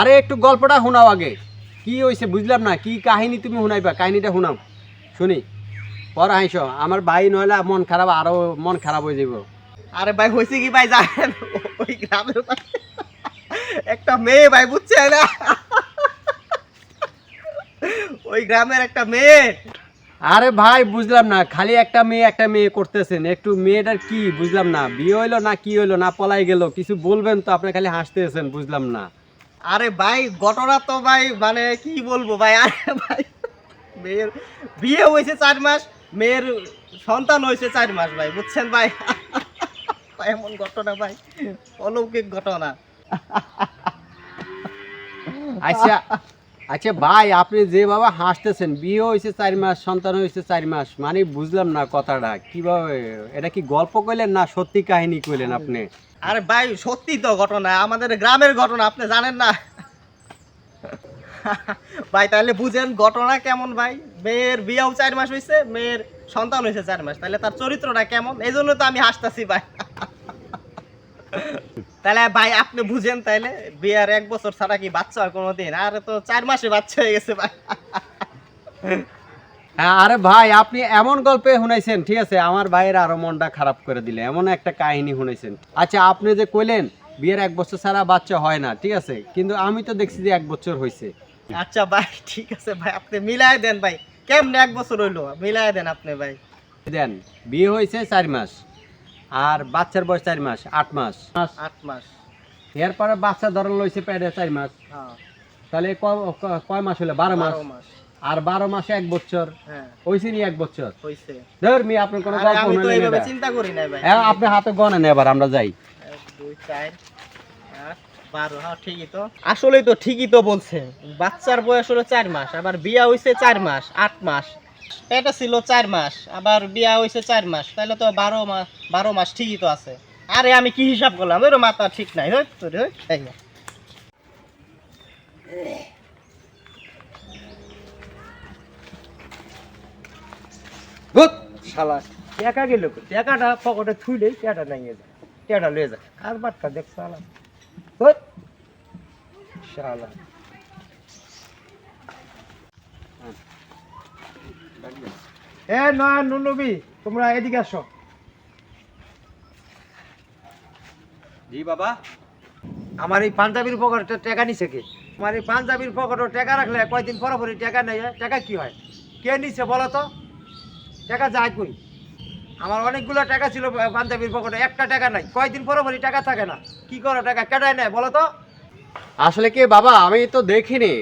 আরে একটু গল্পটা শোনাও আগে, কি হয়েছে বুঝলাম না, কি কাহিনী তুমি শোনাইবা, কাহিনীটা শোনাও শুনি, পর আইসো। আমার ভাই নইলে মন খারাপ, আরো মন খারাপ হয়ে যাব। আরে ভাই হয়েছে কি ভাই জানেন, ওই গ্রামের পাশে একটা মেয়ে ভাই বুঝছেন না, ওই গ্রামের একটা মেয়ে। আরে ভাই বুঝলাম না, খালি একটা মেয়ে করতেছেন, একটু মেয়েটার কি বুঝলাম না, বিয়ে হইলো না কি হইলো না পলাই গেল, কিছু বলবেন তো, আপনি খালি হাসতেছেন বুঝলাম না। আরে ভাই ঘটনা তো ভাই মানে কি বলবো ভাই, আরে ভাই মেয়ের বিয়ে হয়েছে 4 মাস, মেয়ের সন্তান হয়েছে 4 মাস ভাই বুঝছেন ভাই। এমন ঘটনা ভাই, অলৌকিক ঘটনা। আচ্ছা আচ্ছা ভাই, আপনি যে বাবা হাসতেছেন, বিয়ে হয়েছে 4 মাস, সন্তান হয়েছে 4 মাস, মানে বুঝলাম না কথাটা কিভাবে, এটা কি গল্প কইলেন না সত্যি কাহিনী কইলেন আপনি? আরে ভাই সত্যি তো ঘটনা, আমাদের গ্রামের ঘটনা, আপনি জানেন না ভাই? তাহলে বুঝেন ঘটনা কেমন ভাই। মেয়ের বিয়েও 4 মাস হয়েছে, মেয়ের সন্তান হয়েছে 4 মাস, তাহলে তার চরিত্রটা কেমন, এই জন্য তো আমি হাসতাছি ভাই। তাহলে ভাই আপনি বুঝেন, তাইলে বিয়ার 1 বছর ছাড়া কি বাচ্চা হয় কোনোদিন? আর তো 4 মাসে বাচ্চা হয়ে গেছে ভাই। হ্যাঁ, আরে ভাই আপনি এমন গল্পে শুনাইছেন, ঠিক আছে, আমার ভাইয়ের আরো মনটা খারাপ করে দিলে, এমন একটা কাহিনী শুনাইছেন। আচ্ছা আপনি যে কইলেন বিয়ের 1 বছর ছাড়া বাচ্চা হয় না, ঠিক আছে, কিন্তু আমি তো দেখছি যে 1 বছর হয়েছে। আচ্ছা ভাই ঠিক আছে ভাই, আপনি মিলাই দেন ভাই, কেমনে 1 বছর হইলো মিলাই দেন আপনি ভাই। দেন, বিয়ে হয়েছে 4 মাস, আর বাচ্চার বয়স 4 মাস, 8 মাস। 8 মাস। এরপরে বাচ্চা ধরন লইছে পেটে 4 মাস, হ্যাঁ তাহলে কয় মাস হলো? 12 মাস। 12 মাস। আর 12 মাসে 1 বছর হ্যাঁ হয়েছে নি, 1 বছর। হইছে। ধর মি আপনার কোনো আরে গল্প আমি তো শুনাইলেন এইভাবে এটা? চিন্তা করি নাই ভাই। হ্যাঁ, আপনি হাতে গণেন, এবার আমরা যাই। 1 2 4 8 12। হ্যাঁ ঠিকই তো, আসলেই তো ঠিকই তো বলছে, বাচ্চার বয়স হলো 4 মাস, আবার বিয়া হইছে 4 মাস, 8 মাস। এটা ছিল 4 মাস, আবার বিয়া হইছে 4 মাস, তাহলে তো 12 মাস। 12 মাস ঠিকই তো আছে। আরে আমি কি হিসাব করলাম, ওর মাথা ঠিক নাই। হই তোর হই এই না। গুড শালা, টাকা গেল কই? টাকাটা পকেটে থুইলেই টাকা নাই যায়, টাকা লয়ে যায়। আর বাটটা দেখ শালা, গুড শালা। এ নয় নুনবি, তোমরা এদিকে আসো। জি বাবা। আমার এই পাঞ্জাবির পকেটে টাকা নিছে কে? আমার এই পাঞ্জাবির পকেটে টাকা রাখলে কয়দিন পরে পরে টাকা নেই, টাকা কি হয়? কে নিছে বলো তো? টাকা যায় কই? আমার অনেকগুলো টাকা ছিল পাঞ্জাবির পকেটে, একটা টাকা নাই, কয়দিন পরে পরে টাকা থাকে না। কি করো টাকা কেটায় নেয় বলো তো? আসলে কি বাবা, আমি তো দেখিনি।